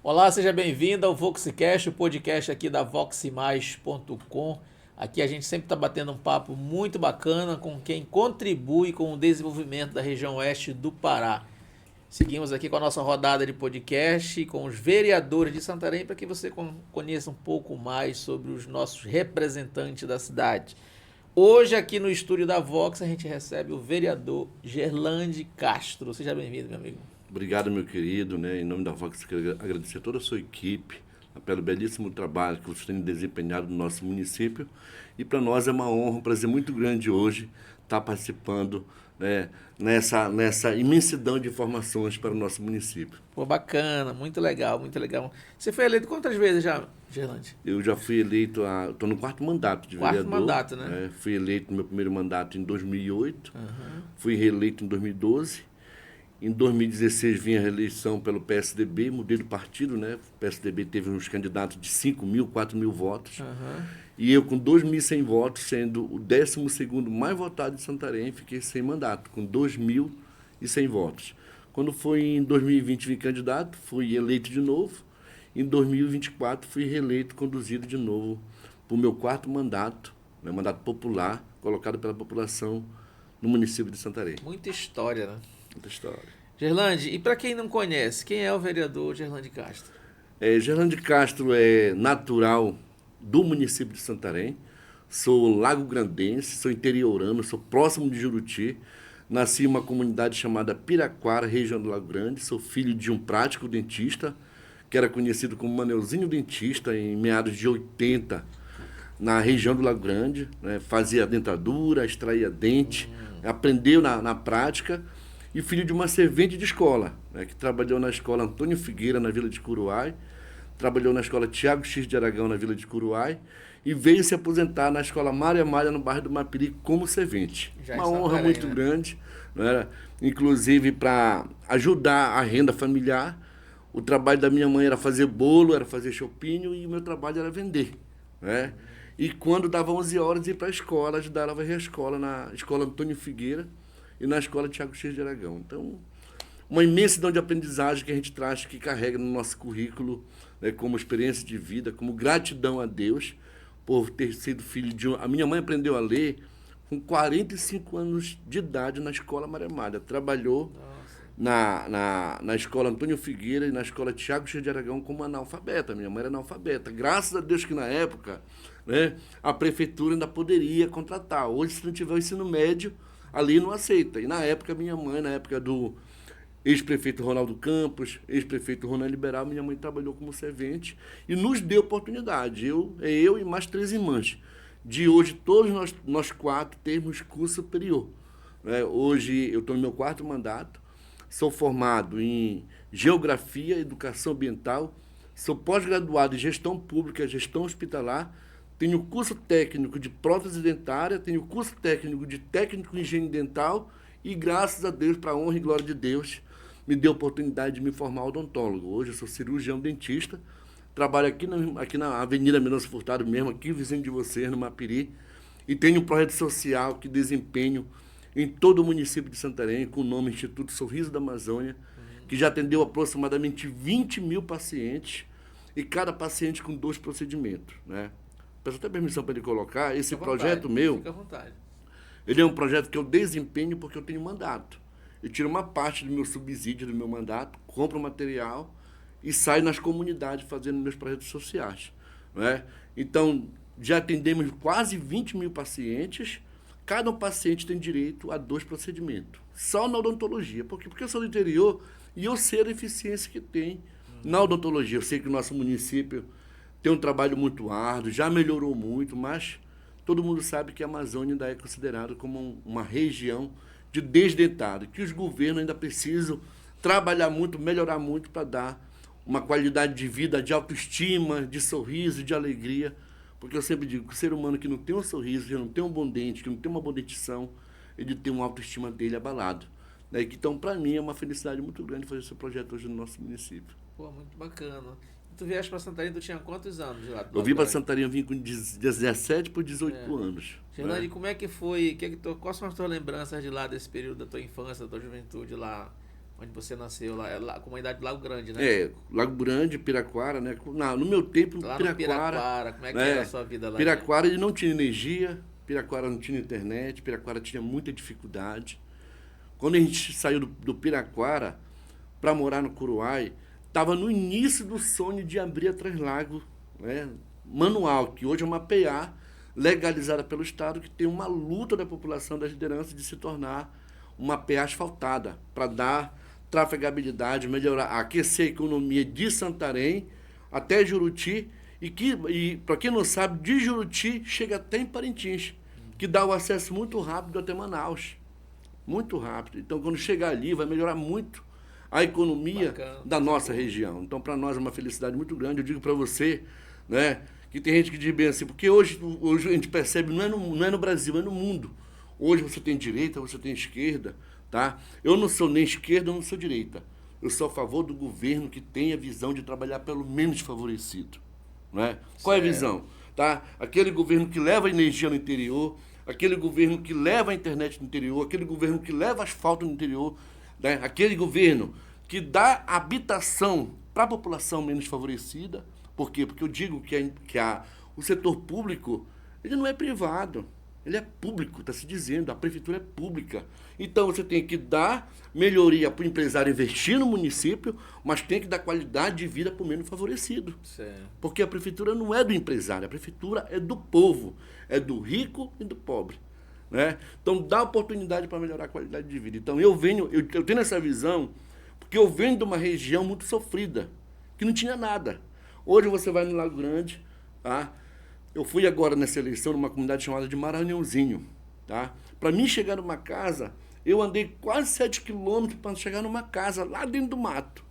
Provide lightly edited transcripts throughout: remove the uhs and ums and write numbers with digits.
Olá, seja bem-vindo ao VoxCast, o podcast aqui da voxmais.com. Aqui a gente sempre está batendo um papo muito bacana com quem contribui com o desenvolvimento da região oeste do Pará. Seguimos aqui com a nossa rodada de podcast com os vereadores de Santarém para que você conheça um pouco mais sobre os nossos representantes da cidade. Hoje aqui no estúdio da Vox a gente recebe o vereador Gerlande Castro. Seja bem-vindo, meu amigo. Obrigado, meu querido, né? Em nome da Vox, quero agradecer a toda a sua equipe pelo belíssimo trabalho que vocês têm desempenhado no nosso município. E para nós é uma honra, um prazer muito grande hoje estar participando, né, nessa imensidão de informações para o nosso município. Pô, bacana, muito legal, muito legal. Você foi eleito quantas vezes já, Gerlande? Eu já fui eleito, estou no quarto mandato de vereador. Quarto mandato, né? Fui eleito no meu primeiro mandato em 2008, fui reeleito em 2012. Em 2016 vinha a reeleição pelo PSDB, mudei do partido, né? O PSDB teve uns candidatos de 5 mil, 4 mil votos. E eu, com 2.100 votos, sendo o 12º mais votado de Santarém, fiquei sem mandato, com 2.100 votos. Quando foi em 2020 vim candidato, fui eleito de novo. Em 2024 fui reeleito, conduzido de novo para o meu quarto mandato, né? Mandato popular, colocado pela população no município de Santarém. Muita história, né? Muita história. Gerlande, e para quem não conhece, quem é o vereador Gerlande Castro? Gerlande Castro é natural do município de Santarém, sou lago-grandense, sou interiorano, sou próximo de Juruti, nasci em uma comunidade chamada Piraquara, região do Lago Grande, sou filho de um prático dentista, que era conhecido como Maneuzinho Dentista, em meados de 80, na região do Lago Grande, né? Fazia dentadura, extraía dente, aprendeu na prática, e filho de uma servente de escola, né, que trabalhou na escola Antônio Figueira, na Vila de Curuai, trabalhou na escola Tiago X de Aragão, na Vila de Curuai, e veio se aposentar na escola Maria Malha, no bairro do Mapiri, como servente. Uma honra muito grande, né? Inclusive para ajudar a renda familiar. O trabalho da minha mãe era fazer bolo, era fazer chopinho, e o meu trabalho era vender, né? E quando dava 11 horas, ia para a escola, ajudar ela a varrer a escola, na escola Antônio Figueira, e na escola Tiago X de Aragão. Então, uma imensidão de aprendizagem que a gente traz, que carrega no nosso currículo, né, como experiência de vida, como gratidão a Deus por ter sido filho de um... A minha mãe aprendeu a ler com 45 anos de idade na escola Maria Malha. Trabalhou na escola Antônio Figueira e na escola Tiago X de Aragão como analfabeta. Minha mãe era analfabeta. Graças a Deus que na época, né, a prefeitura ainda poderia contratar. Hoje, se não tiver o ensino médio, ali não aceita. E na época, minha mãe, na época do ex-prefeito Ronaldo Campos, ex-prefeito Ronaldo Liberal, minha mãe trabalhou como servente e nos deu oportunidade. Eu e mais 3 irmãs. De hoje, todos nós 4 temos curso superior. Hoje, eu estou no meu 4º mandato, sou formado em Geografia, Educação Ambiental, sou pós-graduado em Gestão Pública, Gestão Hospitalar, tenho curso técnico de prótese dentária, tenho curso técnico de técnico em higiene dental e, graças a Deus, para a honra e glória de Deus, me deu a oportunidade de me formar odontólogo. Hoje eu sou cirurgião dentista, trabalho aqui na Avenida Mendonça Furtado mesmo, aqui vizinho de vocês, no Mapiri, e tenho um projeto social que desempenho em todo o município de Santarém, com o nome Instituto Sorriso da Amazônia, que já atendeu aproximadamente 20 mil pacientes, e cada paciente com 2 procedimentos, né? Peço até permissão para ele colocar. Esse projeto meu, fica à vontade. Ele é um projeto que eu desempenho porque eu tenho mandato. Eu tiro uma parte do meu subsídio, do meu mandato, compro material e saio nas comunidades fazendo meus projetos sociais, né? Então, já atendemos quase 20 mil pacientes. Cada paciente tem direito a 2 procedimentos. Só na odontologia. Por quê? Porque eu sou do interior e eu sei a eficiência que tem na odontologia. Eu sei que o nosso município tem um trabalho muito árduo, já melhorou muito, mas todo mundo sabe que a Amazônia ainda é considerada como uma região de desdentado, que os governos ainda precisam trabalhar muito, melhorar muito para dar uma qualidade de vida, de autoestima, de sorriso, de alegria. Porque eu sempre digo que o ser humano que não tem um sorriso, que não tem um bom dente, que não tem uma boa dentição, ele tem uma autoestima dele abalado. Então, para mim, é uma felicidade muito grande fazer esse projeto hoje no nosso município. Pô, muito bacana. Tu vieste para Santarém, tu tinha quantos anos lá? Eu vim para Santarém, eu vim com 17 por 18 anos. Gerlande, como é que foi? Quais são as tuas lembranças de lá, desse período da tua infância, da tua juventude lá Onde você nasceu, lá comunidade Lago Grande, né? Lago Grande, Piraquara, né? No meu tempo, Lá no Piraquara. Piraquara, como é que era a sua vida lá? Piraquara ele não tinha energia, Piraquara não tinha internet, Piraquara tinha muita dificuldade. Quando a gente saiu do Piraquara para morar no Curuai, estava no início do sonho de abrir a Três Lagos, né? Manual, que hoje é uma PA legalizada pelo Estado, que tem uma luta da população, das lideranças, de se tornar uma PA asfaltada, para dar trafegabilidade, melhorar, aquecer a economia de Santarém até Juruti, e para quem não sabe, de Juruti chega até em Parintins, que dá o acesso muito rápido até Manaus. Muito rápido. Então, quando chegar ali, vai melhorar muito a economia da nossa região. Então, para nós é uma felicidade muito grande. Eu digo para você, né, que tem gente que diz bem assim, porque hoje a gente percebe, não é no Brasil, é no mundo. Hoje você tem direita, você tem esquerda, tá? Eu não sou nem esquerda, eu não sou direita. Eu sou a favor do governo que tem a visão de trabalhar pelo menos favorecido. Né? Qual é a visão? Tá? Aquele governo que leva energia no interior, aquele governo que leva a internet no interior, aquele governo que leva asfalto no interior, né? Aquele governo que dá habitação para a população menos favorecida. Por quê? Porque eu digo que o setor público ele não é privado. Ele é público, está se dizendo, a prefeitura é pública. Então você tem que dar melhoria para o empresário investir no município, mas tem que dar qualidade de vida para o menos favorecido. Certo. Porque a prefeitura não é do empresário, a prefeitura é do povo, é do rico e do pobre. Né? Então dá oportunidade para melhorar a qualidade de vida. Então eu tenho essa visão, porque eu venho de uma região muito sofrida, que não tinha nada. Hoje você vai no Lago Grande, tá? Eu fui agora nessa eleição numa comunidade chamada de Maranhãozinho, tá? Para mim chegar numa casa, eu andei quase 7 quilômetros para chegar numa casa lá dentro do mato.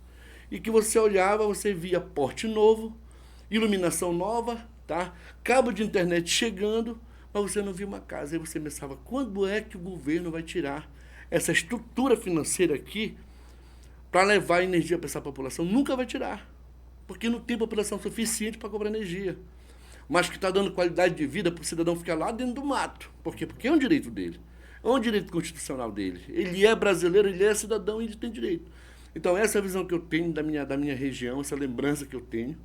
E que você olhava, você via porte novo, iluminação nova, tá? Cabo de internet chegando, mas você não via uma casa. Aí você pensava, quando é que o governo vai tirar essa estrutura financeira aqui para levar energia para essa população? Nunca vai tirar, porque não tem população suficiente para cobrar energia. Mas que está dando qualidade de vida para o cidadão ficar lá dentro do mato. Por quê? Porque é um direito dele. É um direito constitucional dele. Ele é brasileiro, ele é cidadão e ele tem direito. Então, essa é a visão que eu tenho da minha região, essa lembrança que eu tenho,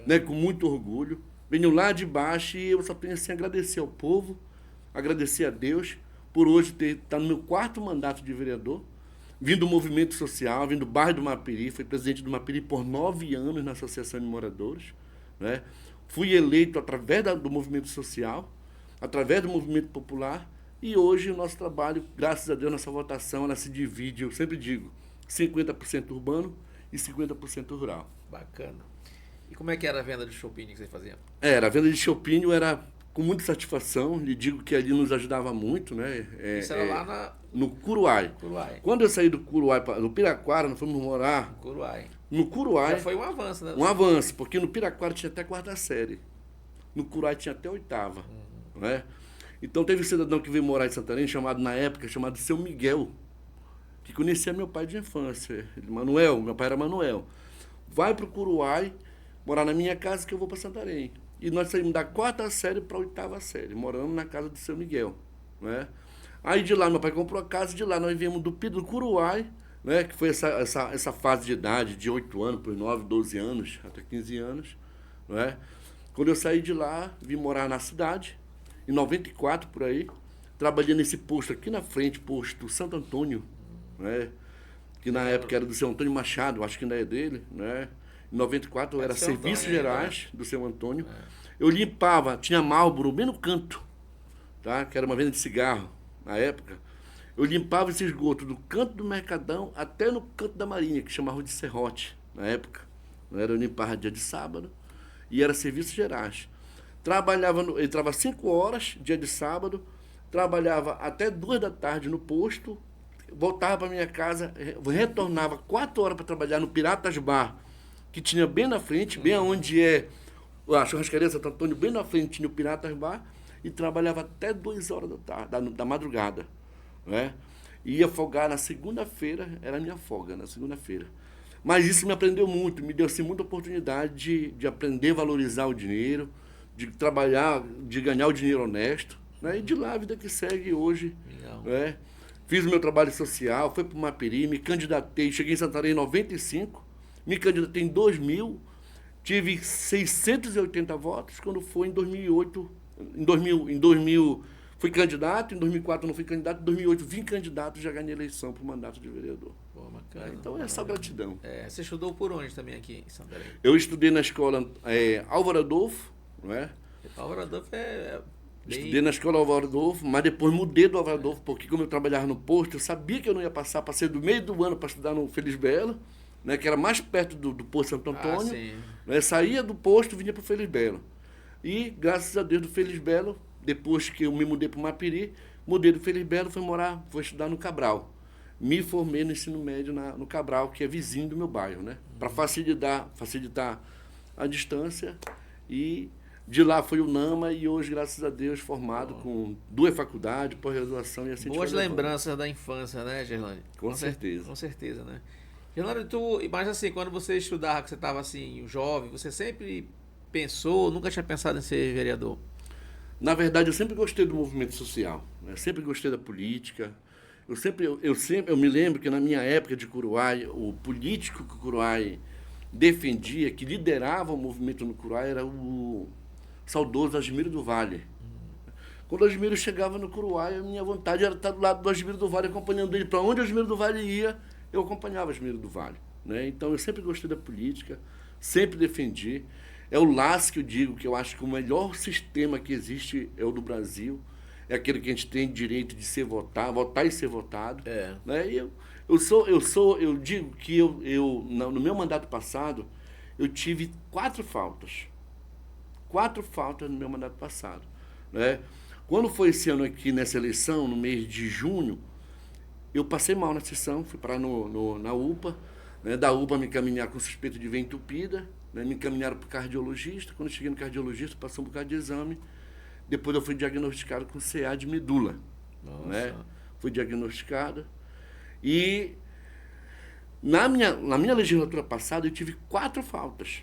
né, com muito orgulho. Venho lá de baixo e eu só tenho assim, a agradecer ao povo, agradecer a Deus por hoje estar no meu 4º mandato de vereador, vim do movimento social, vim do bairro do Mapiri, fui presidente do Mapiri por 9 anos na Associação de Moradores, né? Fui eleito através do movimento social, através do movimento popular, e hoje o nosso trabalho, graças a Deus, nossa votação, ela se divide, eu sempre digo, 50% urbano e 50% rural. Bacana. E como é que era a venda de choupinho que você fazia? A venda de choupinho era com muita satisfação, lhe digo que ali nos ajudava muito, né? Isso era lá no Curuai. Curuai. Quando eu saí do Curuai, no Piraquara, nós fomos morar... Curuai. No Curuai... Já foi um avanço, né? Um avanço, porque no Piraquara tinha até 4ª série. No Curuai tinha até 8ª. Né? Então teve um cidadão que veio morar em Santarém, na época, chamado Seu Miguel, que conhecia meu pai de infância. Manuel, meu pai era Manuel. Vai pro Curuai, morar na minha casa que eu vou para Santarém. E nós saímos da 4ª série para a 8ª série, morando na casa do Seu Miguel. Né? Aí de lá, meu pai comprou a casa, de lá nós viemos do Curuai, né, que foi essa fase de idade, de 8 anos para 9, 12 anos, até 15 anos. Né? Quando eu saí de lá, vim morar na cidade, em 94 por aí, trabalhei nesse posto aqui na frente, posto Santo Antônio, né, que na época era do seu Antônio Machado, acho que ainda é dele. Né? Em 94 eu era Serviços Gerais do seu Antônio. Eu limpava, tinha Marlboro bem no canto, tá? Que era uma venda de cigarro na época. Eu limpava esse esgoto do canto do Mercadão até no canto da Marinha, que chamavam de serrote na época. Eu limpava dia de sábado e era Serviços Gerais. Eu entrava 5 horas, dia de sábado, trabalhava até 2 da tarde no posto, voltava para minha casa, retornava 4 horas para trabalhar no Piratas Bar, que tinha bem na frente, bem onde é a churrascaria Santo Antônio, bem na frente tinha o Piratas Bar, e trabalhava até 2 horas da madrugada. Né? Ia folgar na segunda-feira, era a minha folga, na segunda-feira. Mas isso me aprendeu muito, me deu assim, muita oportunidade de aprender a valorizar o dinheiro, de trabalhar, de ganhar o dinheiro honesto. Né? E de lá a vida que segue hoje. Né? fiz o meu trabalho social, fui para o Mapiri, me candidatei, cheguei em Santarém em 95, me candidatei em 2000, tive 680 votos, quando foi em 2008, em 2000 fui candidato, em 2004 não fui candidato, em 2008 vim candidato e já ganhei eleição para o mandato de vereador. Pô, bacana. Então é só gratidão. Você estudou por onde também aqui em Santarém? Eu estudei na escola Álvaro Adolfo, não é? Álvaro Adolfo Estudei na escola Álvaro Adolfo, mas depois mudei do Álvaro Adolfo, porque como eu trabalhava no posto, eu sabia que eu não ia passar, passei do meio do ano para estudar no Feliz Belo, né, que era mais perto do posto Santo Antônio. Né, saía do posto e vinha para o Feliz Belo. E, graças a Deus, do Feliz Belo, depois que eu me mudei para o Mapiri, mudei do Feliz Belo, fui estudar no Cabral. Me formei no ensino médio no Cabral, que é vizinho do meu bairro, né? Para facilitar a distância. E de lá foi o NAMA e hoje, graças a Deus, formado com 2 faculdades, pós-graduação e assim. Boas lembranças da infância, né, Gerlane? Com certeza. Com certeza, né? Gerlane, mas assim, quando você estudava, que você estava assim, jovem, você sempre pensou, nunca tinha pensado em ser vereador? Na verdade, eu sempre gostei do movimento social, né? Sempre gostei da política. Eu me lembro que na minha época de Curuai, o político que o Curuai defendia, que liderava o movimento no Curuai, era o saudoso Asmiro do Vale. Quando o Asmiro chegava no Curuai, a minha vontade era estar do lado do Asmiro do Vale, acompanhando ele. Para onde o Asmiro do Vale ia, eu acompanhava o Asmiro do Vale. Né? Então, eu sempre gostei da política, sempre defendi. É o laço que eu digo, que eu acho que o melhor sistema que existe é o do Brasil. É aquele que a gente tem direito de votar e ser votado. Né? E eu digo que no meu mandato passado, eu tive 4 faltas. 4 faltas no meu mandato passado. Né? Quando foi esse ano aqui, nessa eleição, no mês de junho, eu passei mal na sessão, fui parar na UPA. Né? Da UPA me encaminhar com suspeita de veia entupida. Né? Me encaminharam para o cardiologista. Quando eu cheguei no cardiologista, passou um bocado de exame. Depois eu fui diagnosticado com CA de medula. Né? Fui diagnosticado. E na minha legislatura passada eu tive 4 faltas.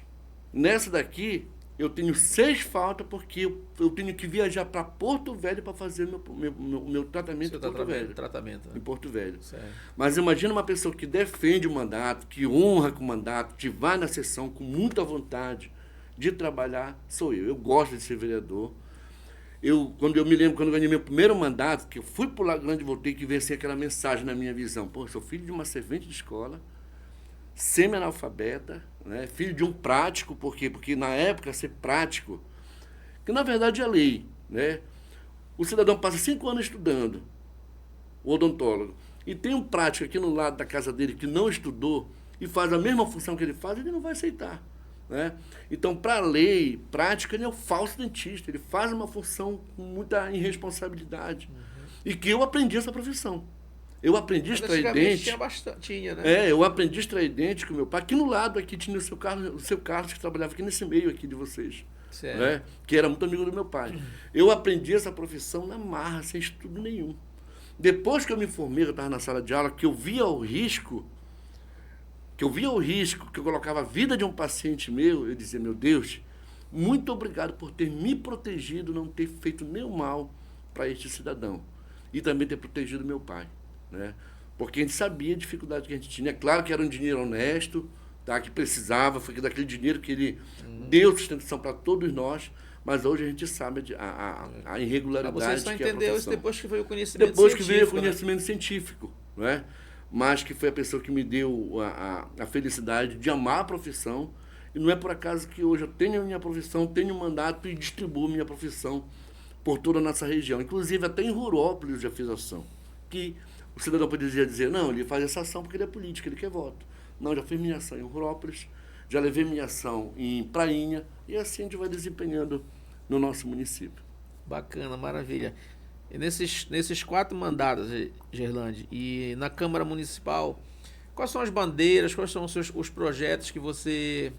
Nessa daqui eu tenho 6 faltas porque eu tenho que viajar para Porto Velho para fazer o meu tratamento em Porto Velho. Em Porto Velho. Certo. Mas imagina uma pessoa que defende o mandato, que honra com o mandato, que vai na sessão com muita vontade de trabalhar, sou eu. Eu gosto de ser vereador. Quando eu ganhei meu primeiro mandato, que eu fui para o Lago Grande e voltei, que veio assim aquela mensagem na minha visão. Pô, eu sou filho de uma servente de escola, semi-analfabeta, né? Filho de um prático, por quê? Porque na época ser prático, que na verdade é lei, né? O cidadão passa 5 anos estudando, o odontólogo, e tem um prático aqui no lado da casa dele que não estudou e faz a mesma função que ele faz, ele não vai aceitar. Né? Então, para a lei, prática, ele é o falso dentista, ele faz uma função com muita irresponsabilidade. E que eu aprendi essa profissão. Eu aprendi a extrair dente. Tinha, né? Eu aprendi a extrair dente com meu pai. Aqui no lado aqui tinha o seu Carlos, que trabalhava aqui nesse meio aqui de vocês. Né? Que era muito amigo do meu pai. Eu aprendi essa profissão na marra, sem estudo nenhum. Depois que eu me formei, eu estava na sala de aula, que eu via o risco, que eu colocava a vida de um paciente meu, eu dizia, meu Deus, muito obrigado por ter me protegido, não ter feito nenhum mal para este cidadão. E também ter protegido meu pai. Né? Porque a gente sabia a dificuldade que a gente tinha. É claro que era um dinheiro honesto, tá? Que precisava, foi daquele dinheiro que ele deu sustentação para todos nós, mas hoje a gente sabe a irregularidade. Você só entendeu isso depois que veio o conhecimento científico. Depois que veio o conhecimento científico, não é? Mas que foi a pessoa que me deu a felicidade de amar a profissão. E não é por acaso que hoje eu tenho a minha profissão, tenho um mandato e distribuo minha profissão por toda a nossa região. Inclusive, até em Rurópolis eu já fiz ação. Que o cidadão poderia dizer, não, ele faz essa ação porque ele é político, ele quer voto. Não, já fiz minha ação em Rurópolis, já levei minha ação em Prainha, e assim a gente vai desempenhando no nosso município. Bacana, maravilha. E nesses 4 mandatos, Gerlande, e na Câmara Municipal, quais são as bandeiras, quais são os projetos que você...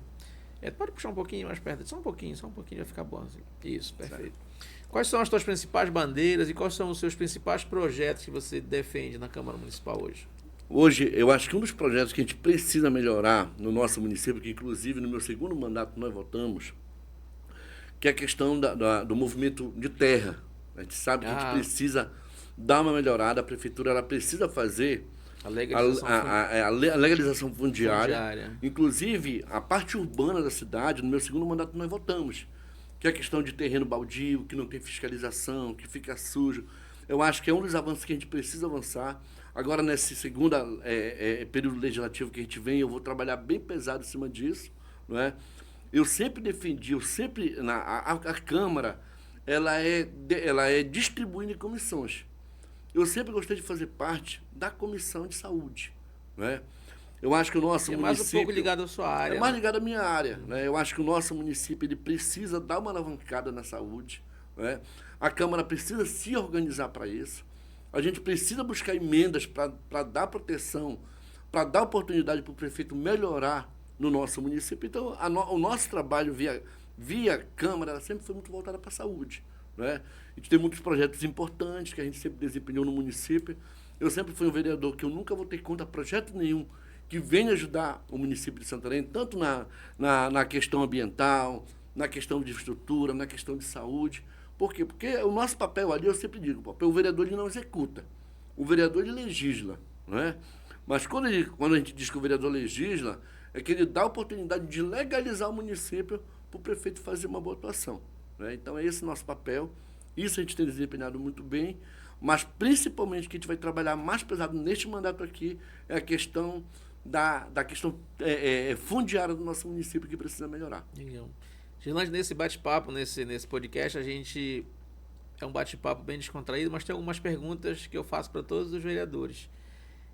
pode puxar um pouquinho mais perto, só um pouquinho, vai ficar bom assim. Isso, perfeito. Certo. Quais são as suas principais bandeiras e quais são os seus principais projetos que você defende na Câmara Municipal hoje? Hoje, eu acho que um dos projetos que a gente precisa melhorar no nosso município, que inclusive no meu segundo mandato nós votamos, que é a questão do movimento de terra. A gente sabe que a gente precisa dar uma melhorada. A prefeitura ela precisa fazer A legalização a legalização fundiária. fundiária. Inclusive, a parte urbana da cidade, no meu segundo mandato, nós votamos. Que é a questão de terreno baldio, que não tem fiscalização, que fica sujo. Eu acho que é um dos avanços que a gente precisa avançar. Agora, nesse segundo período legislativo que a gente vem, eu vou trabalhar bem pesado em cima disso. Não é? Eu sempre defendi, a Câmara, ela é distribuída em comissões. Eu sempre gostei de fazer parte da Comissão de Saúde. Né? Eu acho que o nosso município... É mais um pouco ligado à sua área. É mais ligado à minha área. Né? Eu acho que o nosso município ele precisa dar uma alavancada na saúde. Né? A Câmara precisa se organizar para isso. A gente precisa buscar emendas para dar proteção, para dar oportunidade para o prefeito melhorar no nosso município. Então, o nosso trabalho via Câmara sempre foi muito voltado para a saúde. Né? A gente tem muitos projetos importantes que a gente sempre desempenhou no município. Eu sempre fui um vereador que eu nunca vou ter contra projeto nenhum que venha ajudar o município de Santarém, tanto na questão ambiental, na questão de infraestrutura, na questão de saúde. Por quê? Porque o nosso papel ali, eu sempre digo, o vereador ele não executa, o vereador ele legisla. Não é? Mas quando a gente diz que o vereador legisla, é que ele dá a oportunidade de legalizar o município para o prefeito fazer uma boa atuação. Né? Então é esse o nosso papel, isso a gente tem desempenhado muito bem, mas principalmente o que a gente vai trabalhar mais pesado neste mandato aqui é a questão da questão fundiária do nosso município que precisa melhorar. Gerlande, nesse bate-papo, nesse podcast, a gente é um bate-papo bem descontraído, mas tem algumas perguntas que eu faço para todos os vereadores.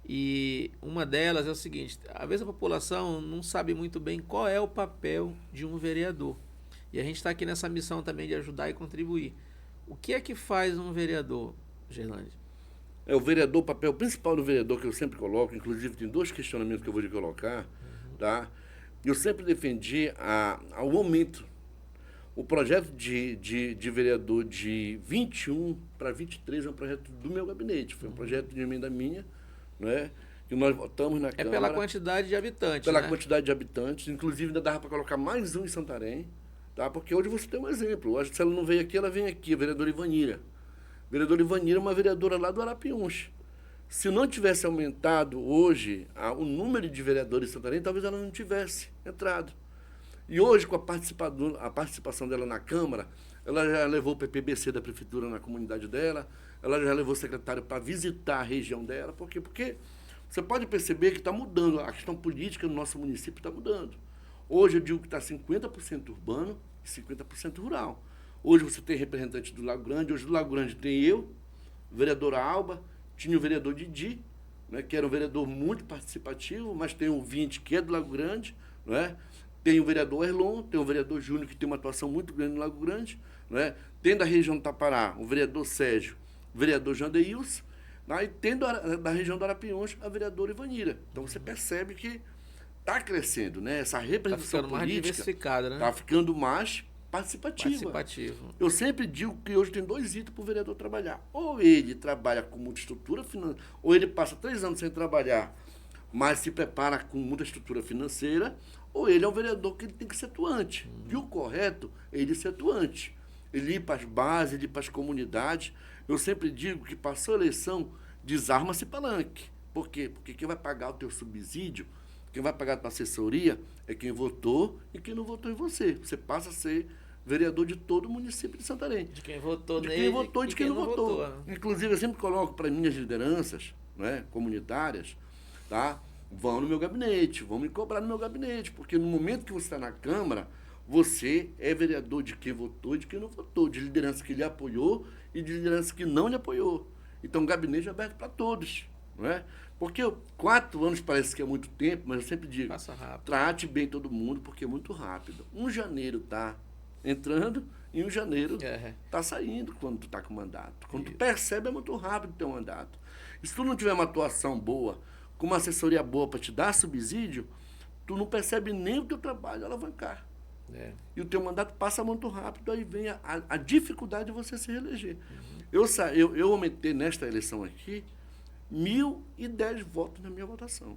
E uma delas é o seguinte: às vezes a população não sabe muito bem qual é o papel de um vereador. E a gente está aqui nessa missão também de ajudar e contribuir. O que é que faz um vereador, Gerlande? O vereador, o papel principal do vereador que eu sempre coloco, inclusive tem 2 questionamentos que eu vou lhe colocar, tá? Eu sempre defendi ao momento o projeto de vereador de 21 para 23 é um projeto do meu gabinete, foi um projeto de emenda minha, né? Que nós votamos na Câmara. Pela quantidade de habitantes, Pela quantidade de habitantes, inclusive ainda dava para colocar mais um em Santarém, tá? Porque hoje você tem um exemplo, hoje se ela não veio aqui, ela vem aqui, a vereadora Ivanira. A vereadora Ivanira é uma vereadora lá do Arapiuns. Se não tivesse aumentado hoje o número de vereadores em Santarém, talvez ela não tivesse entrado. E hoje, com a participação dela na Câmara, ela já levou o PPBC da Prefeitura na comunidade dela, ela já levou o secretário para visitar a região dela. Por quê? Porque você pode perceber que está mudando, a questão política no nosso município está mudando. Hoje eu digo que está 50% urbano e 50% rural. Hoje você tem representantes do Lago Grande, hoje do Lago Grande tem eu, vereadora Alba, tinha o vereador Didi, né, que era um vereador muito participativo, mas tem o 20 que é do Lago Grande, né? Tem o vereador Erlon, tem o vereador Júnior, que tem uma atuação muito grande no Lago Grande, né? Tem da região do Tapará o vereador Sérgio, o vereador Jandeils, né? E tem da região do Arapiuns a vereadora Ivanira. Então você percebe que está crescendo, né? Essa representação política está ficando mais participativo. Eu sempre digo que hoje tem 2 itens para o vereador trabalhar. Ou ele trabalha com muita estrutura financeira, ou ele passa 3 anos sem trabalhar, mas se prepara com muita estrutura financeira, ou ele é um vereador que ele tem que ser atuante. E o correto é ele ser atuante. Ele ir para as bases, ele ir para as comunidades. Eu sempre digo que passou a eleição, desarma-se palanque. Por quê? Porque quem vai pagar o teu subsídio, quem vai pagar a tua assessoria, é quem votou e quem não votou em você. Você passa a ser vereador de todo o município de Santarém. De quem votou nele, de quem votou e de quem não votou. Inclusive, eu sempre coloco para minhas lideranças, né, comunitárias, tá? Vão no meu gabinete, vão me cobrar no meu gabinete, porque no momento que você está na Câmara, você é vereador de quem votou e de quem não votou, de liderança que lhe apoiou e de liderança que não lhe apoiou. Então, o gabinete é aberto para todos, não é? Porque 4 anos parece que é muito tempo, mas eu sempre digo, trate bem todo mundo, porque é muito rápido. 1 janeiro está entrando e 1 janeiro está saindo quando tu está com mandato. Quando tu percebe, é muito rápido o teu mandato. E se tu não tiver uma atuação boa, com uma assessoria boa para te dar subsídio, tu não percebe nem o teu trabalho alavancar. E o teu mandato passa muito rápido, aí vem a dificuldade de você se reeleger. Eu aumentei nesta eleição aqui 1.010 votos na minha votação.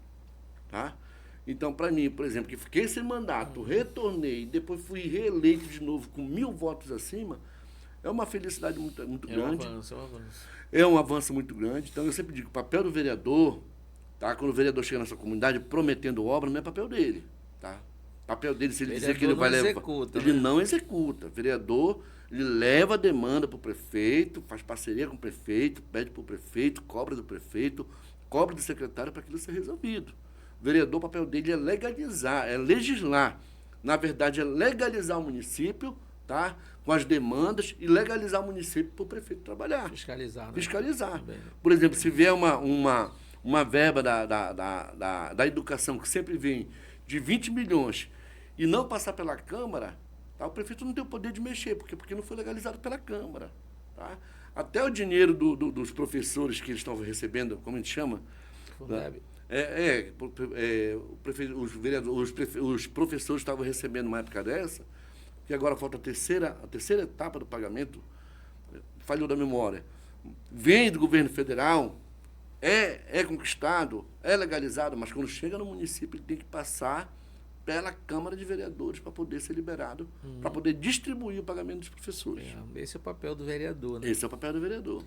Tá? Então, para mim, por exemplo, que fiquei sem mandato, retornei, depois fui reeleito de novo com 1.000 votos acima, é uma felicidade muito É um grande. avanço, é um avanço. É um avanço muito grande. Então, eu sempre digo, o papel do vereador, tá? Quando o vereador chega na sua comunidade prometendo obra, não é papel dele, tá? Papel dele, se ele dizer que ele vai levar... Ele não executa. O vereador, ele leva a demanda para o prefeito, faz parceria com o prefeito, pede para o prefeito, cobra do prefeito, cobra do secretário para aquilo ser resolvido. O vereador, o papel dele é legalizar, é legislar. Na verdade, é legalizar o município, tá? Com as demandas e legalizar o município para o prefeito trabalhar. Fiscalizar, né? Fiscalizar. Também. Por exemplo, se vier uma verba da educação, que sempre vem de 20 milhões, e não passar pela Câmara, tá? O prefeito não tem o poder de mexer, porque não foi legalizado pela Câmara. Tá? Até o dinheiro dos professores que eles estão recebendo, como a gente chama? Fundeb. Os professores estavam recebendo uma época dessa, que agora falta a terceira etapa do pagamento, falhou da memória, vem do governo federal, é conquistado, é legalizado, mas quando chega no município ele tem que passar pela Câmara de Vereadores para poder ser liberado, para poder distribuir o pagamento dos professores. Esse é o papel do vereador, né? Esse é o papel do vereador.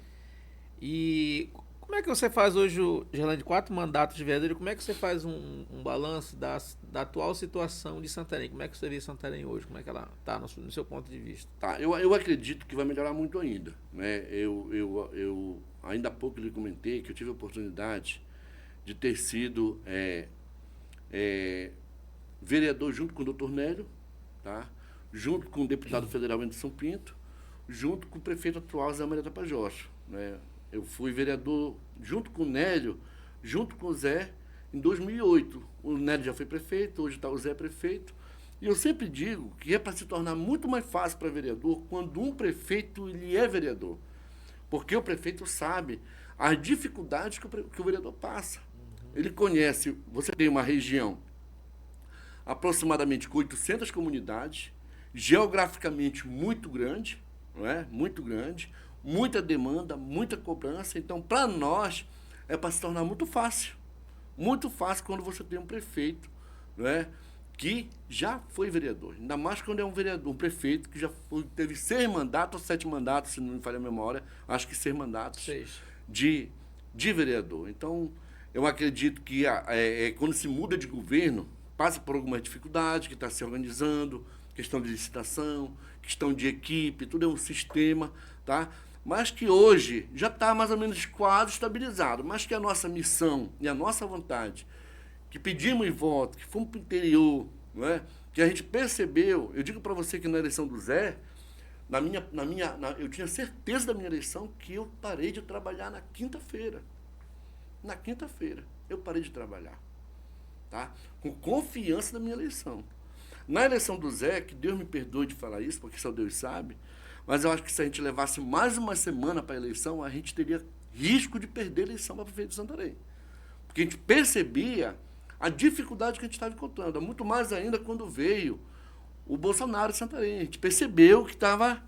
E como é que você faz hoje, Gerlande, 4 mandatos de vereador, e como é que você faz um balanço da atual situação de Santarém? Como é que você vê Santarém hoje? Como é que ela está no seu ponto de vista? Tá, eu acredito que vai melhorar muito ainda. Né? Eu ainda há pouco lhe comentei que eu tive a oportunidade de ter sido vereador junto com o doutor Nélio, tá? Junto com o deputado federal Anderson Pinto, junto com o prefeito atual Zé Maria Tapajós. Né? Eu fui vereador junto com o Nélio, junto com o Zé, em 2008. O Nélio já foi prefeito, hoje está o Zé prefeito. E eu sempre digo que é para se tornar muito mais fácil para vereador quando um prefeito ele é vereador. Porque o prefeito sabe as dificuldades que o vereador passa. Ele conhece, você tem uma região aproximadamente com 800 comunidades, geograficamente muito grande, não é? Muito grande, muita demanda, muita cobrança. Então, para nós, é para se tornar muito fácil quando você tem um prefeito, não é? Que já foi vereador. Ainda mais quando é um vereador, um prefeito que já teve 6 mandatos ou 7 mandatos, se não me falha a memória, acho que 6 mandatos 6. de vereador. Então, eu acredito que quando se muda de governo, passa por algumas dificuldades, que está se organizando, questão de licitação, questão de equipe, tudo é um sistema, tá? Mas que hoje já está mais ou menos quase estabilizado, mas que a nossa missão e a nossa vontade, que pedimos voto, que fomos para o interior, não é? Que a gente percebeu, eu digo para você que na eleição do Zé, eu tinha certeza da minha eleição que eu parei de trabalhar na quinta-feira. Na quinta-feira, eu parei de trabalhar. Tá? Com confiança na minha eleição. Na eleição do Zé, que Deus me perdoe de falar isso, porque só Deus sabe, mas eu acho que se a gente levasse mais uma semana para a eleição, a gente teria risco de perder a eleição para prefeito de Santarém. Porque a gente percebia a dificuldade que a gente estava encontrando, muito mais ainda quando veio o Bolsonaro em Santarém. A gente percebeu que estava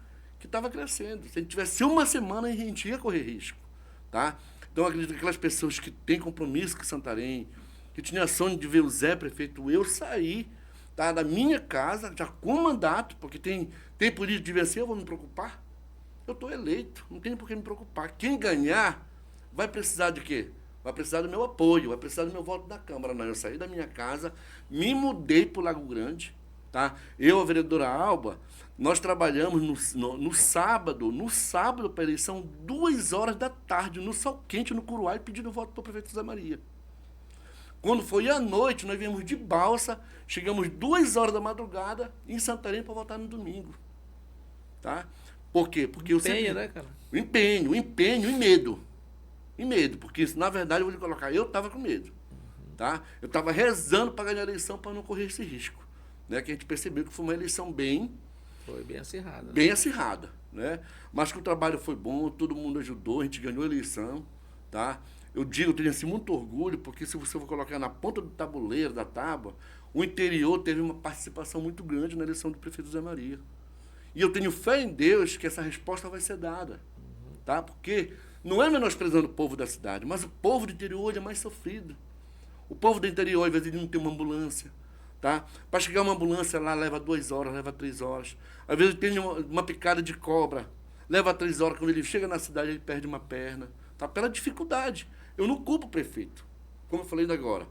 crescendo. Se a gente tivesse uma semana, a gente ia correr risco. Tá? Então, eu acredito que aquelas pessoas que têm compromisso com Santarém, que tinha sonho de ver o Zé prefeito, eu saí, tá, da minha casa, já com mandato, porque tem político de vencer, eu vou me preocupar? Eu estou eleito, não tem por que me preocupar. Quem ganhar vai precisar de quê? Vai precisar do meu apoio, vai precisar do meu voto da Câmara. Não, eu saí da minha casa, me mudei para o Lago Grande, tá? Eu, a vereadora Alba, nós trabalhamos no sábado para a eleição, 2 horas da tarde, no sol quente, no Curuá, e pedindo voto para o prefeito José Maria. Quando foi à noite, nós viemos de balsa, chegamos 2 horas da madrugada em Santarém para votar no domingo. Tá? Por quê? Porque Empenho, né, cara? Empenho e medo. E medo, porque na verdade eu vou lhe colocar, eu estava com medo. Tá? Eu estava rezando para ganhar a eleição para não correr esse risco. Né? Que a gente percebeu que foi uma eleição foi bem acirrada. Né? Bem acirrada. Né? Mas que o trabalho foi bom, todo mundo ajudou, a gente ganhou a eleição. Tá? Eu tenho assim, muito orgulho, porque se você for colocar na ponta do tabuleiro, da tábua, o interior teve uma participação muito grande na eleição do prefeito José Maria. E eu tenho fé em Deus que essa resposta vai ser dada. Tá? Porque não é menosprezando o povo da cidade, mas o povo do interior ele é mais sofrido. O povo do interior, às vezes, ele não tem uma ambulância. Tá? Para chegar uma ambulância lá, leva 2 horas, leva 3 horas. Às vezes tem uma picada de cobra, leva 3 horas, quando ele chega na cidade ele perde uma perna, tá? Pela dificuldade. Eu não culpo o prefeito, como eu falei ainda agora.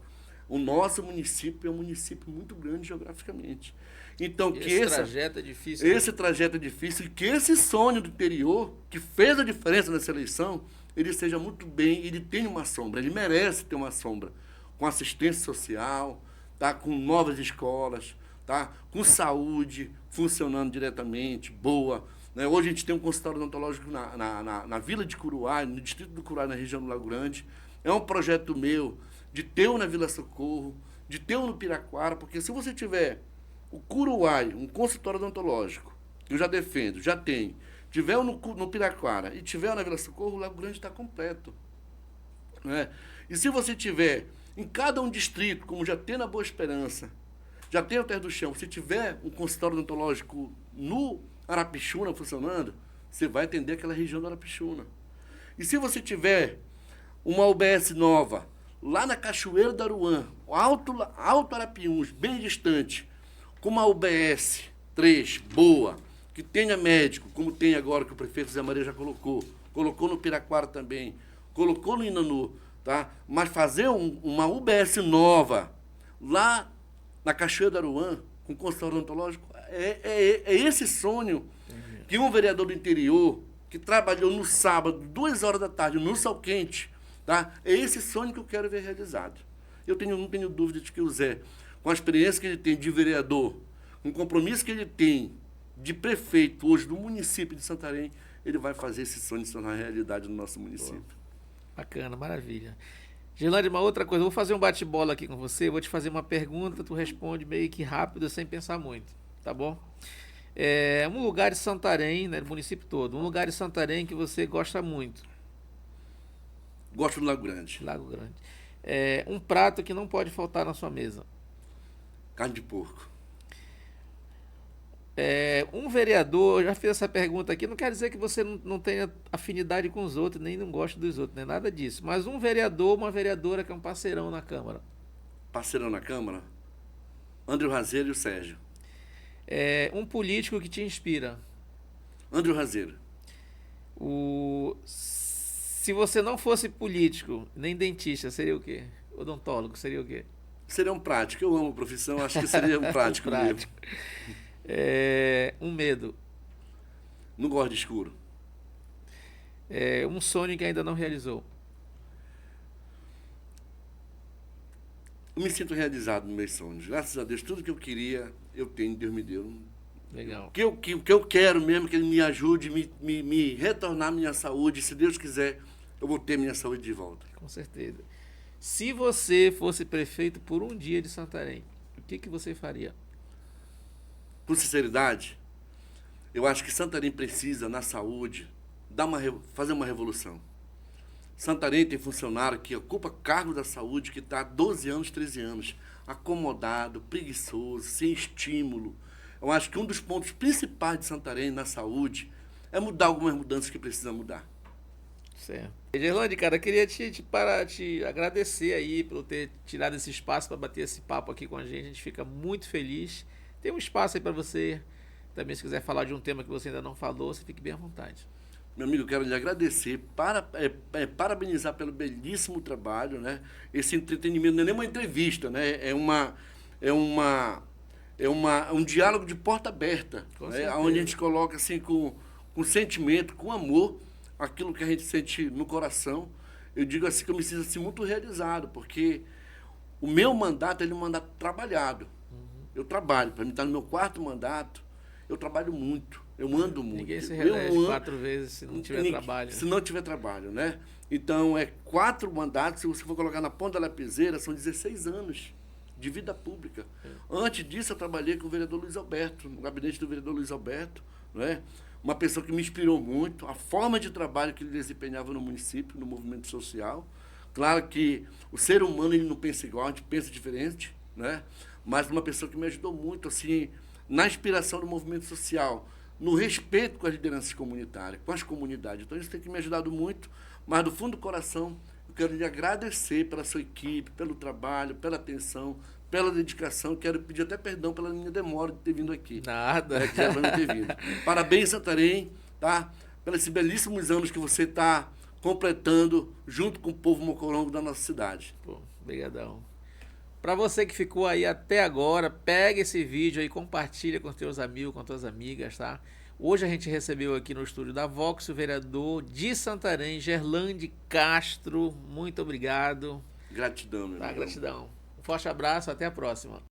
O nosso município é um município muito grande geograficamente. Então, esse trajeto é difícil. Esse trajeto é difícil e que esse sonho do interior, que fez a diferença nessa eleição, ele seja muito bem, ele tenha uma sombra, ele merece ter uma sombra, com assistência social, tá? Com novas escolas, tá? Com saúde funcionando diretamente, boa. Né? Hoje a gente tem um consultório odontológico na Vila de Curuá, no distrito do Curuá, na região do Lago Grande. É um projeto meu de ter um na Vila Socorro, de ter um no Piraquara, porque se você tiver o Curuá, um consultório odontológico, que eu já defendo, já tem, tiver um no Piraquara e tiver um na Vila Socorro, o Lago Grande está completo. Né? E se você tiver em cada um distrito, como já tem na Boa Esperança, já tem o Terra do Chão, se tiver um consultório odontológico no Arapixuna funcionando, você vai atender aquela região do Arapixuna. E se você tiver uma UBS nova, lá na Cachoeira do Aruã, Alto Arapiuns, bem distante, com uma UBS 3 boa, que tenha médico, como tem agora, que o prefeito Zé Maria já colocou no Piraquara também, colocou no Inanu, tá? Mas fazer uma UBS nova lá na Cachoeira do Aruã, com consultório odontológico, é esse sonho que um vereador do interior, que trabalhou no sábado, 2 horas da tarde, no sol quente, tá? É esse sonho que eu quero ver realizado. Não tenho dúvida de que o Zé, com a experiência que ele tem de vereador, com o compromisso que ele tem de prefeito hoje do município de Santarém, ele vai fazer esse sonho se tornar realidade no nosso município. Bacana, maravilha. Gelane, uma outra coisa, eu vou fazer um bate-bola aqui com você, vou te fazer uma pergunta, tu responde meio que rápido, sem pensar muito, tá bom? Um lugar de Santarém, né, do município todo, um lugar de Santarém que você gosta muito. Gosto do Lago Grande. Lago Grande. Um prato que não pode faltar na sua mesa. Carne de porco. Um vereador, eu já fiz essa pergunta aqui, não quer dizer que você não tenha afinidade com os outros, nem não gosta dos outros, nem nada disso. Mas um vereador, uma vereadora que é um parceirão na Câmara. Parceirão na Câmara? André Razeiro e o Sérgio. Um político que te inspira. André Razeiro. Se você não fosse político, nem dentista, seria o quê? Odontólogo, seria o quê? Seria um prático. Eu amo a profissão, acho que seria um prático, mesmo. Um medo. Não gosto de escuro. Um sonho que ainda não realizou. Eu me sinto realizado nos meus sonhos. Graças a Deus, tudo que eu queria, eu tenho, Deus me deu. Legal. O que eu quero mesmo, que Ele me ajude, me retornar a minha saúde. Se Deus quiser, eu vou ter minha saúde de volta. Com certeza. Se você fosse prefeito por um dia de Santarém, o que você faria? Com sinceridade, eu acho que Santarém precisa, na saúde, fazer uma revolução. Santarém tem funcionário que ocupa cargo da saúde que está há 12 anos, 13 anos, acomodado, preguiçoso, sem estímulo. Eu acho que um dos pontos principais de Santarém na saúde é mudar algumas mudanças que precisa mudar. Certo. Gerlande, cara, eu queria te agradecer aí por ter tirado esse espaço para bater esse papo aqui com a gente fica muito feliz. Tem um espaço aí para você também, se quiser falar de um tema que você ainda não falou, você fique bem à vontade. Meu amigo, eu quero lhe agradecer, parabenizar pelo belíssimo trabalho, né? Esse entretenimento não é nem uma entrevista, né? Um diálogo de porta aberta, né? Onde a gente coloca assim com sentimento, com amor, aquilo que a gente sente no coração. Eu digo assim que eu me sinto assim, muito realizado, porque o meu mandato é um mandato trabalhado. Eu trabalho, para mim estar no meu 4º mandato, eu trabalho muito, eu ando muito. Ninguém se reelege 4 vezes se não tiver trabalho. Se não tiver trabalho, né? Então, 4 mandatos, se você for colocar na ponta da lapiseira, são 16 anos de vida pública. Antes disso, eu trabalhei com o vereador Luiz Alberto, no gabinete do vereador Luiz Alberto, né? Uma pessoa que me inspirou muito, a forma de trabalho que ele desempenhava no município, no movimento social. Claro que o ser humano ele não pensa igual, a gente pensa diferente, né? Mas uma pessoa que me ajudou muito, assim, na inspiração do movimento social, no respeito com as lideranças comunitárias, com as comunidades. Então, isso tem que me ajudado muito, mas do fundo do coração, eu quero lhe agradecer pela sua equipe, pelo trabalho, pela atenção, pela dedicação. Quero pedir até perdão pela minha demora de ter vindo aqui. Nada. Que era para não ter vindo. Parabéns, Santarém, tá? pelos belíssimos anos que você está completando junto com o povo mocorongo da nossa cidade. Pô, obrigadão. Para você que ficou aí até agora, pega esse vídeo aí, compartilha com teus amigos, com tuas amigas, tá? Hoje a gente recebeu aqui no estúdio da Vox o vereador de Santarém, Gerlande Castro. Muito obrigado. Gratidão, meu Tá, irmão. gratidão. Um forte abraço, até a próxima.